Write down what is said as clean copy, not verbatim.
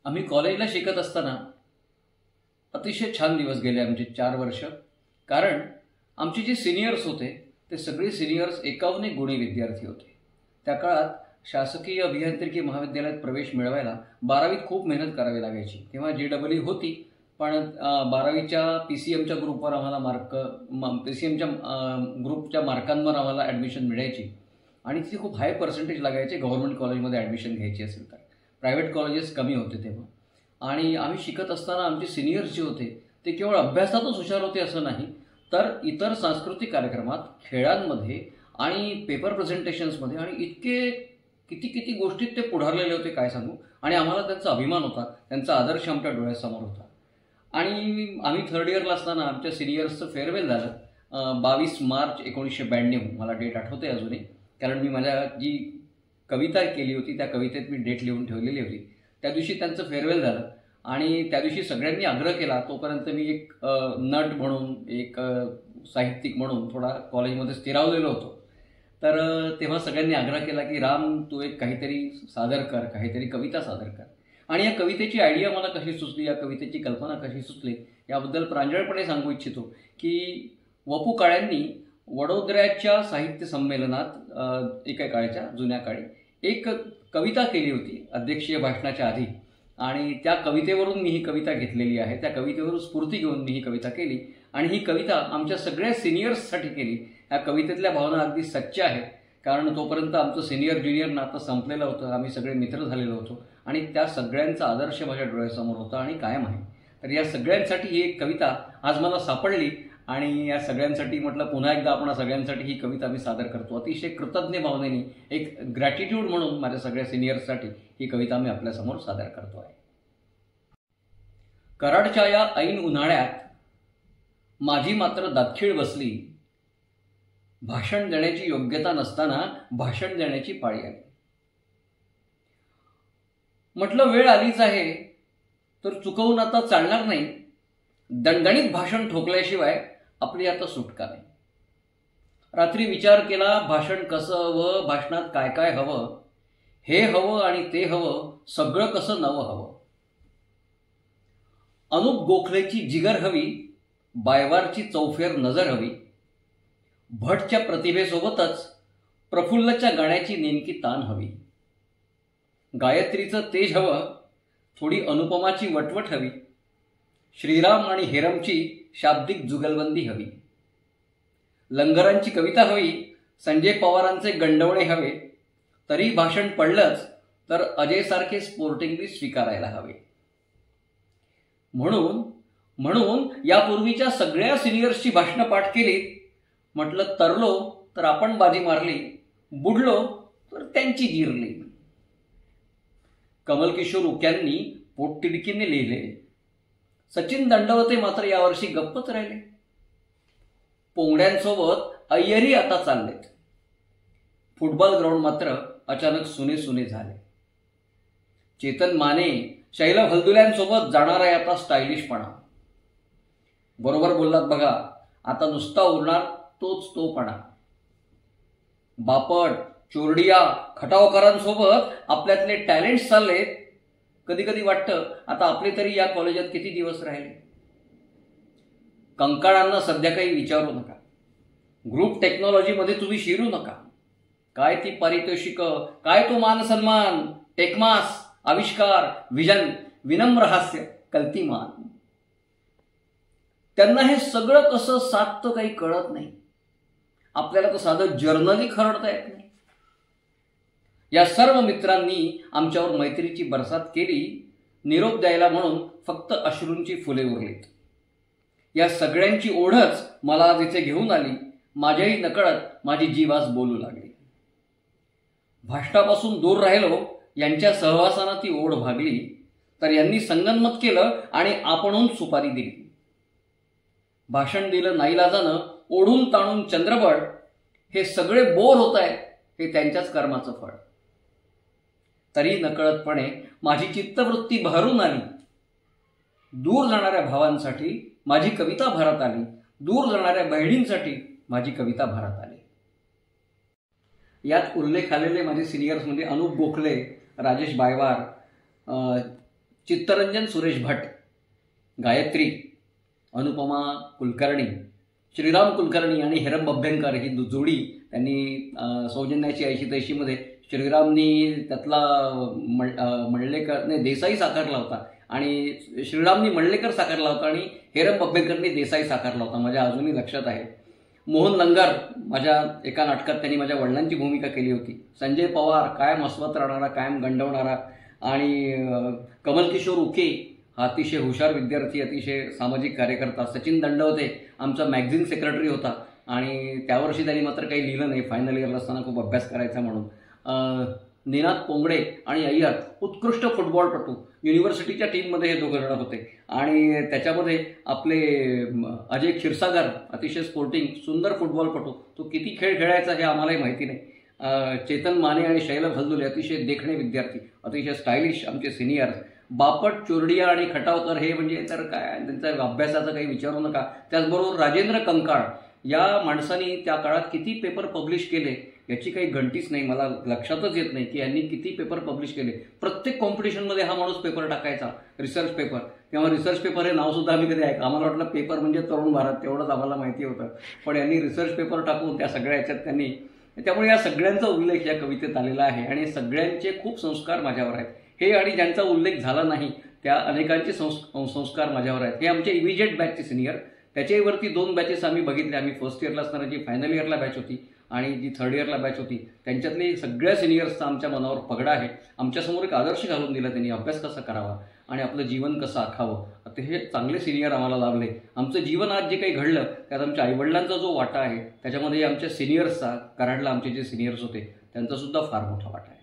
आम्ही कॉलेजला शिकत असताना अतिशय छान दिवस गेले आमचे 4 वर्ष. कारण आमचे जे सिनियर्स होते ते सगळे सिनियर्स एकाहून एक गुणी विद्यार्थी होते. त्या काळात शासकीय अभियांत्रिकी महाविद्यालयात प्रवेश मिळवायला 12वीत खूप मेहनत करावी लागायची. तेव्हा JEE होती, पण 12वीच्या PCMच्या ग्रुपवर आम्हाला PCMच्या ग्रुपच्या मार्कांवर आम्हाला ॲडमिशन मिळायची आणि तिथे खूप हाय पर्सेंटेज लागायचे गव्हर्नमेंट कॉलेजमध्ये ॲडमिशन घ्यायची असेल तर. प्रायव्हेट कॉलेजेस कमी होते तेव्हा. आणि आम्ही शिकत असताना आमचे सिनियर्स जे होते ते केवळ अभ्यासातच हुशार होते असं नाही, तर इतर सांस्कृतिक कार्यक्रमात, खेळांमध्ये आणि पेपर प्रेझेंटेशन्समध्ये आणि इतके किती गोष्टीत ते पुढारलेले होते काय सांगू. आणि आम्हाला त्यांचा अभिमान होता, त्यांचा आदर्श आमच्या डोळ्यासमोर होता. आणि आम्ही 3rd इयरला असताना आमच्या सिनियर्सचं फेअरवेल झालं. 22 मार्च 1992 मला डेट आठवते अजूनही, कारण मी माझ्या जी कविता केली होती त्या कवितेत मी डेट लिहून ठेवलेली होती. त्या दिवशी त्यांचं फेअरवेल झालं आणि त्या दिवशी सगळ्यांनी आग्रह केला. तोपर्यंत मी एक नट म्हणून, एक साहित्यिक म्हणून थोडा कॉलेजमध्ये स्थिरावलेलो होतो. तर तेव्हा सगळ्यांनी आग्रह केला की राम, तू एक काहीतरी सादर कर, काहीतरी कविता सादर कर. आणि या कवितेची आयडिया मला कशी सुचली, या कवितेची कल्पना कशी सुचली याबद्दल प्रांजळपणे सांगू इच्छितो की वपू काळ्यांनी वडोदऱ्याच्या साहित्य संमेलनात एका काळच्या जुन्या काळी एक कविता केली होती अध्यक्षीय भाषणाच्या आधी. आणि त्या कवितेवरून मी ही कविता घेतलेली आहे. त्या कवितेवरून स्फूर्ती घेऊन मी ही कविता केली आणि ही कविता आमच्या सगळ्या सिनियर्ससाठी केली. या कवितेतल्या भावना अगदी सच्च्या आहेत, कारण तोपर्यंत आमचं सिनियर ज्युनियर नातं संपलेलं होतं. आम्ही सगळे मित्र झालेलो होतो आणि त्या सगळ्यांचा आदर्श माझ्या डोळ्यासमोर होता आणि कायम आहे. तर या सगळ्यांसाठी ही एक कविता आज मला सापडली आणि या सगळ्यांसाठी म्हटलं पुन्हा एकदा आपण सगळ्यांसाठी ही कविता मी सादर करतो. अतिशय कृतज्ञ भावनेने, एक ग्रॅटिट्यूड म्हणून माझ्या सगळ्या सिनियर्ससाठी ही कविता मी आपल्यासमोर सादर करतो आहे. कराडच्या या ऐन उन्हाळ्यात माझी मात्र दातखीळ बसली. भाषण देण्याची योग्यता नसताना भाषण देण्याची पाळी आली. म्हटलं वेळ आलीच आहे तर चुकवून आता चालणार नाही. दणदणीत भाषण ठोकल्याशिवाय आपली आता सुटका नाही. रात्री विचार केला भाषण कसं हवं, भाषणात काय काय हवं, हे हवं आणि ते हवं, सगळं कसं नवं हवं. अनुप गोखलेची जिगर हवी, बायवारची चौफेर नजर हवी. भटच्या प्रतिभेसोबतच प्रफुल्लच्या गाण्याची नेमकी तान हवी. गायत्रीचं तेज हवं, थोडी अनुपमाची वटवट हवी. श्रीराम आणि हेरमची शाब्दिक जुगलबंदी हवी. लंगरांची कविता हवी, संजय पवारांचे गंडवणे हवे. तरी भाषण पडलंच तर अजयसारखे स्पोर्टिंगली स्वीकारायला हवे. म्हणून यापूर्वीच्या सगळ्या सिनियर्सची भाषणं पाठ केली. म्हटलं तरलो तर आपण बाजी मारली, बुडलो तर त्यांची जिरली. कमलकिशोर उक्यांनी पोटतिडकीने लिहिले. सचिन दंडवते मात्र यावर्षी गप्पच राहिले. पोंगड्यांसोबत अय्यरी आता चाललेत. फुटबॉल ग्राउंड मात्र अचानक सुने सुने झाले. चेतन माने शैलव हलदुल्यांसोबत जाणार आहे आता स्टायलिशपणा. बरोबर बोललात बघा, आता नुसता उरणार तोच तोपणा. बापट, चोरडिया, खटावकरांसोबत आपल्यातले टॅलेंट्स चाललेत. कधी कधी वाटतं आता आपले तरी या कॉलेजात किती दिवस राहिले. कंकाळांना सध्या काही विचारू नका. ग्रुप टेक्नॉलॉजीमध्ये तुम्ही शिरू नका. काय ती पारितोषिकं, काय तो मान सन्मान, टेकमास, आविष्कार, विजन, विनम्र हास्य, कल्तीमान. त्यांना हे सगळं कसं साधतं काही कळत नाही. आपल्याला तर साधं जर्नली खरडता येत नाही. या सर्व मित्रांनी आमच्यावर मैत्रीची बरसात केली. निरोप द्यायला म्हणून फक्त अश्रूंची फुले उरलीत. या सगळ्यांची ओढच मला आज इथे घेऊन आली. माझ्याही नकळत माझी जीव आज बोलू लागली. भाषणापासून दूर राहिलो, यांच्या सहवासानं ती ओढ भागली. तर यांनी संगनमत केलं आणि आपणहून सुपारी दिली. भाषण दिलं नाईलाजानं, ओढून ताणून चंद्रबळ. हे सगळे बोर होत आहेत, हे त्यांच्याच कर्माचं फळ. तरी नकळतपणे माझी चित्तवृत्ती बहरून आली. दूर जाणाऱ्या भावांसाठी माझी कविता भरात आली. दूर जाणाऱ्या बहिणींसाठी माझी कविता भरात आली. यात उल्लेख आलेले माझे सिनियर्स म्हणजे अनुप गोखले, राजेश बायवार, चित्तरंजन सुरेश भट, गायत्री, अनुपमा कुलकर्णी, श्रीराम कुलकर्णी आणि हेरम बभ्यंकर ही जोडी त्यांनी सौजन्याची 80-83मध्ये श्रीरामनी त्यातला मळ्ळेकर देसाई साकारला होता आणि श्रीरामनी मळ्ळेकर साकारला होता आणि हेरम बभ्यंकरनी देसाई साकारला होता. माझ्या अजूनही लक्षात आहे. मोहन लंगार माझ्या एका नाटकात त्यांनी माझ्या वडिलांची भूमिका केली होती. संजय पवार कायम हसवत राहणारा, कायम गंडवणारा, आणि कमलकिशोर उके हा अतिशय हुशार विद्यार्थी, अतिशय सामाजिक कार्यकर्ता. सचिन दंडवते आमचा मॅगझिन सेक्रेटरी होता आणि त्यावर्षी त्यांनी मात्र काही लिहिलं नाही, फायनल इयरला असताना खूप अभ्यास करायचा म्हणून. निनाद पोंगडे आणि अय्यर उत्कृष्ट फुटबॉलपटू, युनिव्हर्सिटीच्या टीममध्ये हे दोघं जण होते. आणि त्याच्यामध्ये आपले अजय क्षीरसागर अतिशय स्पोर्टिंग सुंदर फुटबॉलपटू, तो किती खेळ खेळायचा हे आम्हालाही माहिती नाही. चेतन माने आणि शैलभ हलदुले अतिशय देखणे विद्यार्थी, अतिशय स्टायलिश आमचे सिनियर्स. बापट, चोरडिया आणि खटावकर हे म्हणजे तर काय, त्यांचा अभ्यासाचं काही विचारू नका. त्याचबरोबर राजेंद्र कंकाळ या माणसांनी त्या काळात किती पेपर पब्लिश केले याची काही गणतीच नाही. मला लक्षातच येत नाही की यांनी किती पेपर पब्लिश केले. प्रत्येक कॉम्पिटिशनमध्ये हा माणूस पेपर टाकायचा, रिसर्च पेपर. तेव्हा रिसर्च पेपर हे नावसुद्धा आम्ही कधी ऐकलं, आम्हाला वाटलं पेपर म्हणजे तरुण भारत, तेवढंच आम्हाला माहिती होतं. पण यांनी रिसर्च पेपर टाकून त्या सगळ्या याच्यात त्यांनी, त्यामुळे या सगळ्यांचा उल्लेख या कवितेत आलेला आहे आणि सगळ्यांचे खूप संस्कार माझ्यावर आहेत. हे आणि ज्यांचा उल्लेख झाला नाही त्या अनेकांचे संस्कार माझ्यावर आहेत. हे आमचे इमिजिएट बॅचचे सिनियर. त्याच्यावरती 2 बॅचेस आम्ही बघितले. आम्ही फर्स्ट इयरला असताना जी फायनल इयरला बॅच होती आणि जी थर्ड इयरला बॅच होती, त्यांच्यातले सगळ्या सिनियर्सचा आमच्या मनावर पगडा आहे. आमच्यासमोर एक आदर्श घालून दिला त्यांनी, अभ्यास कसा करावा आणि आपलं जीवन कसं आखावं. आता हे चांगले सिनियर आम्हाला लाभले. आमचं जीवन आज जे काही घडलं त्यात आमच्या आईवडिलांचा जो वाटा आहे, त्याच्यामध्ये आमच्या सिनियर्सचा, कराडला आमचे जे सिनियर्स होते त्यांचासुद्धा फार मोठा वाटा आहे.